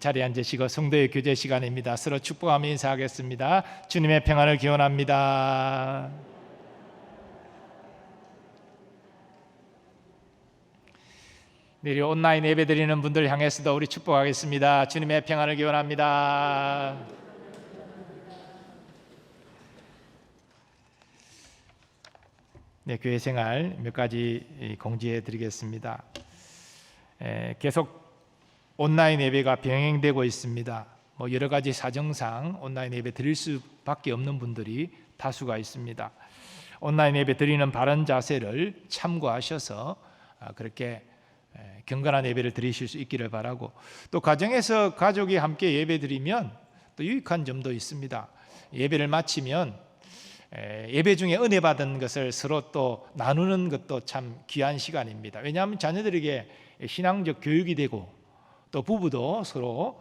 A: 자리에 앉으시고 성도의 교제 시간입니다. 서로 축복하며 인사하겠습니다. 주님의 평안을 기원합니다. 내일 온라인 예배 드리는 분들 향해서도 우리 축복하겠습니다. 주님의 평안을 기원합니다. 네, 교회 생활 몇 가지 공지해 드리겠습니다. 계속 온라인 예배가 병행되고 있습니다. 여러 가지 사정상 온라인 예배 드릴 수밖에 없는 분들이 다수가 있습니다. 온라인 예배 드리는 바른 자세를 참고하셔서 그렇게 경건한 예배를 드리실 수 있기를 바라고, 또 가정에서 가족이 함께 예배 드리면 또 유익한 점도 있습니다. 예배를 마치면 예배 중에 은혜 받은 것을 서로 또 나누는 것도 참 귀한 시간입니다. 왜냐하면 자녀들에게 신앙적 교육이 되고, 또 부부도 서로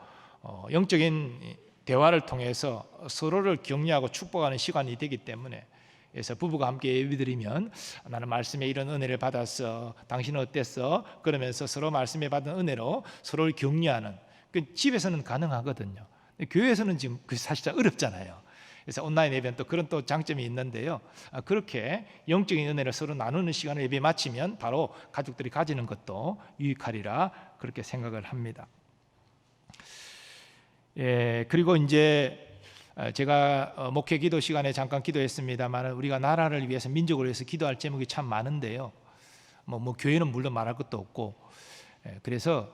A: 영적인 대화를 통해서 서로를 격려하고 축복하는 시간이 되기 때문에, 그래서 부부가 함께 예배드리면 나는 말씀에 이런 은혜를 받았어, 당신은 어땠어? 그러면서 서로 말씀에 받은 은혜로 서로를 격려하는, 그 집에서는 가능하거든요. 교회에서는 지금 그 사실상 어렵잖아요. 그래서 온라인 예배는 또 그런 또 장점이 있는데요. 그렇게 영적인 은혜를 서로 나누는 시간을 예배 마치면 바로 가족들이 가지는 것도 유익하리라 그렇게 생각을 합니다. 그리고 이제 제가 목회 기도 시간에 잠깐 기도했습니다만, 우리가 나라를 위해서, 민족을 위해서 기도할 제목이 참 많은데요. 뭐 교회는 물론 말할 것도 없고, 그래서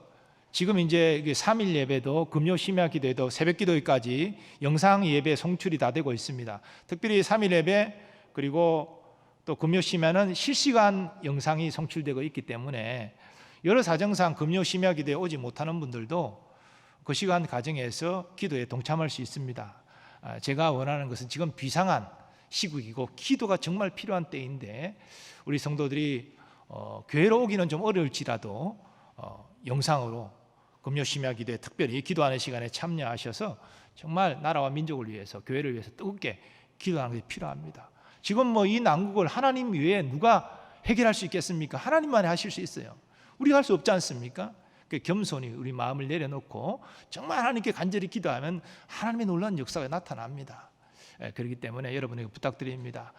A: 지금 이제 3일 예배도, 금요 심야 기도에도 새벽 기도까지 영상 예배 송출이 다 되고 있습니다. 특별히 3일 예배 그리고 또 금요 심야는 실시간 영상이 송출되고 있기 때문에 여러 사정상 금요 심야 기도에 오지 못하는 분들도 그 시간 가정에서 기도에 동참할 수 있습니다. 제가 원하는 것은 지금 비상한 시국이고 기도가 정말 필요한 때인데, 우리 성도들이 교회로 오기는 좀 어려울지라도 영상으로 금요 심야 기도에 특별히 기도하는 시간에 참여하셔서 정말 나라와 민족을 위해서, 교회를 위해서 뜨겁게 기도하는 것이 필요합니다. 지금 뭐 이 난국을 하나님 외에 누가 해결할 수 있겠습니까? 하나님만이 하실 수 있어요. 우리가 할 수 없지 않습니까? 겸손히 우리 마음을 내려놓고 정말 하나님께 간절히 기도하면 하나님의 놀라운 역사가 나타납니다. 그렇기 때문에 여러분에게 부탁드립니다.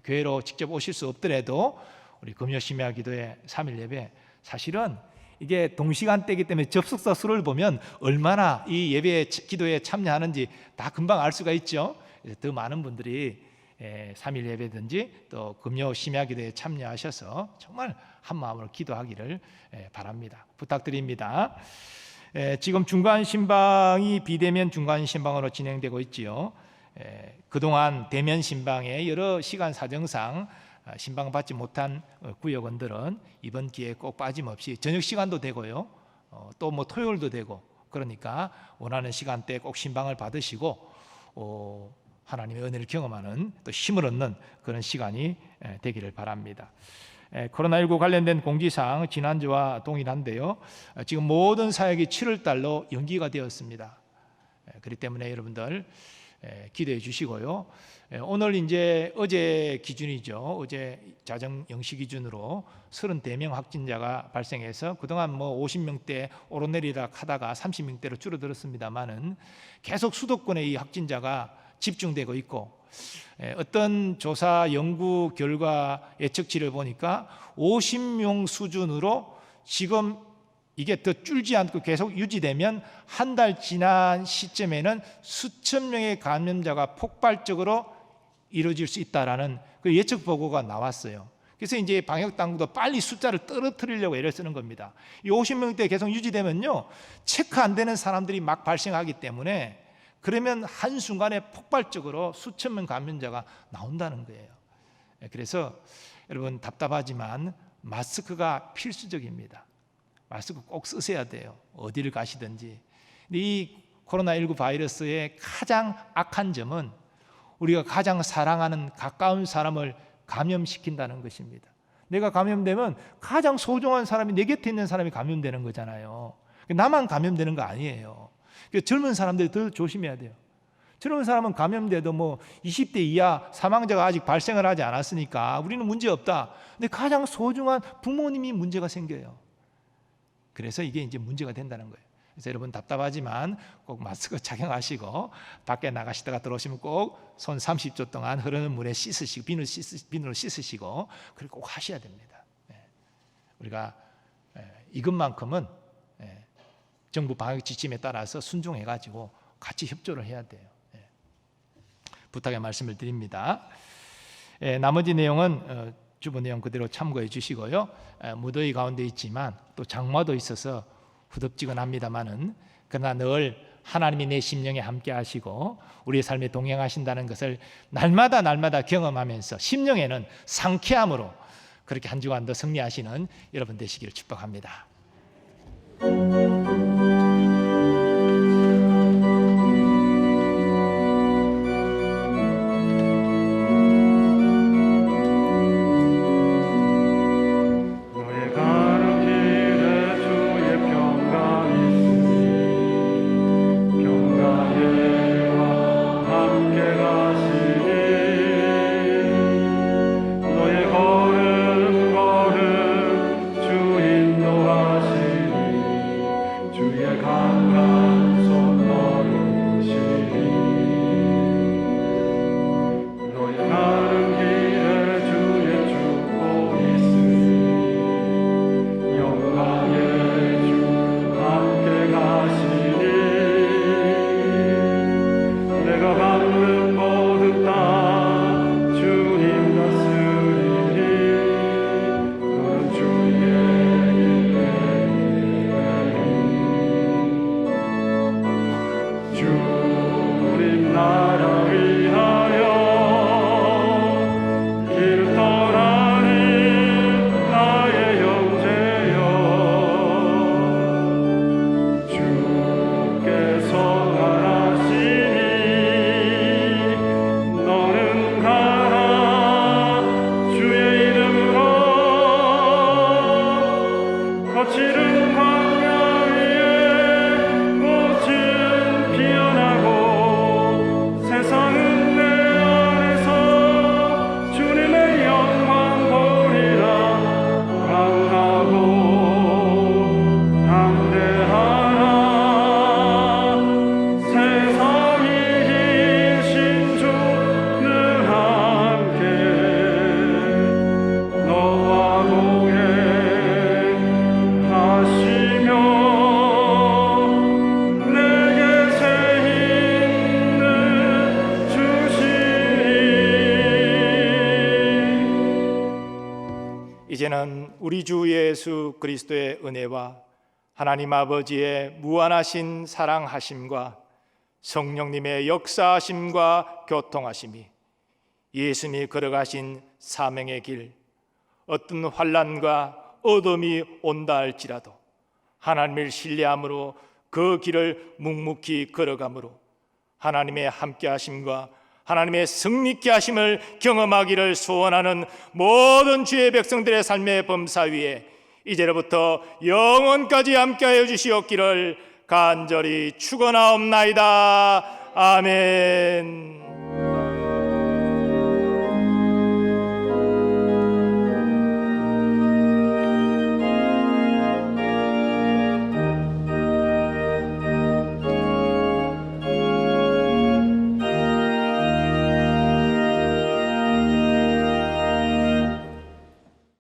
A: 교회로 직접 오실 수 없더라도 우리 금요 심야 기도회 3일 예배, 사실은 이게 동시간대이기 때문에 접속자 수를 보면 얼마나 이 예배 기도에 참여하는지 다 금방 알 수가 있죠. 더 많은 분들이 3일 예배든지 또 금요 심야 기도에 참여하셔서 정말 한 마음으로 기도하기를 바랍니다. 부탁드립니다. 지금 중간 신방이 비대면 중간 신방으로 진행되고 있지요. 그동안 대면 신방에 여러 시간 사정상 신방 받지 못한 구역원들은 이번 기회에 꼭 빠짐없이 저녁 시간도 되고요, 또 뭐 토요일도 되고, 그러니까 원하는 시간대에 꼭 신방을 받으시고 하나님의 은혜를 경험하는, 또 힘을 얻는 그런 시간이 되기를 바랍니다. 코로나19 관련된 공지사항 지난주와 동일한데요, 지금 모든 사역이 7월 달로 연기가 되었습니다. 그렇기 때문에 여러분들 기도해 주시고요. 오늘 이제 어제 기준이죠. 어제 자정 0시 기준으로 34명 확진자가 발생해서 그동안 뭐 50명대 오르내리락 하다가 30명대로 줄어들었습니다만은 계속 수도권에 이 확진자가 집중되고 있고, 어떤 조사 연구 결과 예측치를 보니까 50명 수준으로 지금 이게 더 줄지 않고 계속 유지되면 한 달 지난 시점에는 수천 명의 감염자가 폭발적으로 이루어질 수 있다라는 그 예측 보고가 나왔어요. 그래서 이제 방역 당국도 빨리 숫자를 떨어뜨리려고 애를 쓰는 겁니다. 이 50명대 계속 유지되면요, 체크 안 되는 사람들이 막 발생하기 때문에, 그러면 한순간에 폭발적으로 수천 명 감염자가 나온다는 거예요. 그래서 여러분 답답하지만 마스크가 필수적입니다. 마스크 꼭 쓰셔야 돼요. 어디를 가시든지. 이 코로나19 바이러스의 가장 악한 점은 우리가 가장 사랑하는 가까운 사람을 감염시킨다는 것입니다. 내가 감염되면 가장 소중한 사람이, 내 곁에 있는 사람이 감염되는 거잖아요. 나만 감염되는 거 아니에요. 젊은 사람들이 더 조심해야 돼요. 젊은 사람은 감염돼도 뭐 20대 이하 사망자가 아직 발생을 하지 않았으니까 우리는 문제 없다. 근데 가장 소중한 부모님이 문제가 생겨요. 그래서 이게 이제 문제가 된다는 거예요. 그래서 여러분 답답하지만 꼭 마스크 착용하시고, 밖에 나가시다가 들어오시면 꼭 손 30초 동안 흐르는 물에 씻으시고, 비누로 씻으시고, 그리고 꼭 하셔야 됩니다. 우리가 이것만큼은 정부 방역 지침에 따라서 순종해가지고 같이 협조를 해야 돼요. 부탁의 말씀을 드립니다. 나머지 내용은 주보 내용 그대로 참고해 주시고요. 무더위 가운데 있지만 또 장마도 있어서 후덥지근합니다만은, 그러나 늘 하나님이 내 심령에 함께 하시고 우리의 삶에 동행하신다는 것을 날마다 경험하면서 심령에는 상쾌함으로 그렇게 한 주간도 승리하시는 여러분 되시기를 축복합니다.
C: 너의 가는 길에 주의 평강이 있으니 평강의 왕 함께 가시니 너의 걸음 주 인도하시니 주의 강한 손 너이시니 너의 가는 길에 주의 축복이 있으니 영광의 주 함께 가시니 내가 밟는 모든 땅 주님 다스리니 너는 주의 길에 주님 나라 위하여 길 떠나는 나의 형제여 주께서 말하시니 너는 가라 주의 이름으로 거칠은 광야 위에 꽃은 피어나고 세상은 내 안에서 주님의 영광 보리라 강하고 담대하라 세상이 이신 주는 함께 너와 동행하시며 내게 새 힘을 주시니
A: 이제는 우리 주 예수 그리스도의 은혜와 하나님 아버지의 무한하신 사랑하심과 성령님의 역사하심과 교통하심이 예수님이 걸어가신 사명의 길, 어떤 환난과 어둠이 온다 할지라도 하나님을 신뢰함으로 그 길을 묵묵히 걸어가므로 하나님의 함께하심과 하나님의 승리케 하심을 경험하기를 소원하는 모든 주의 백성들의 삶의 범사 위에 이제로부터 영원까지 함께하여 주시옵기를 간절히 축원하옵나이다. 아멘.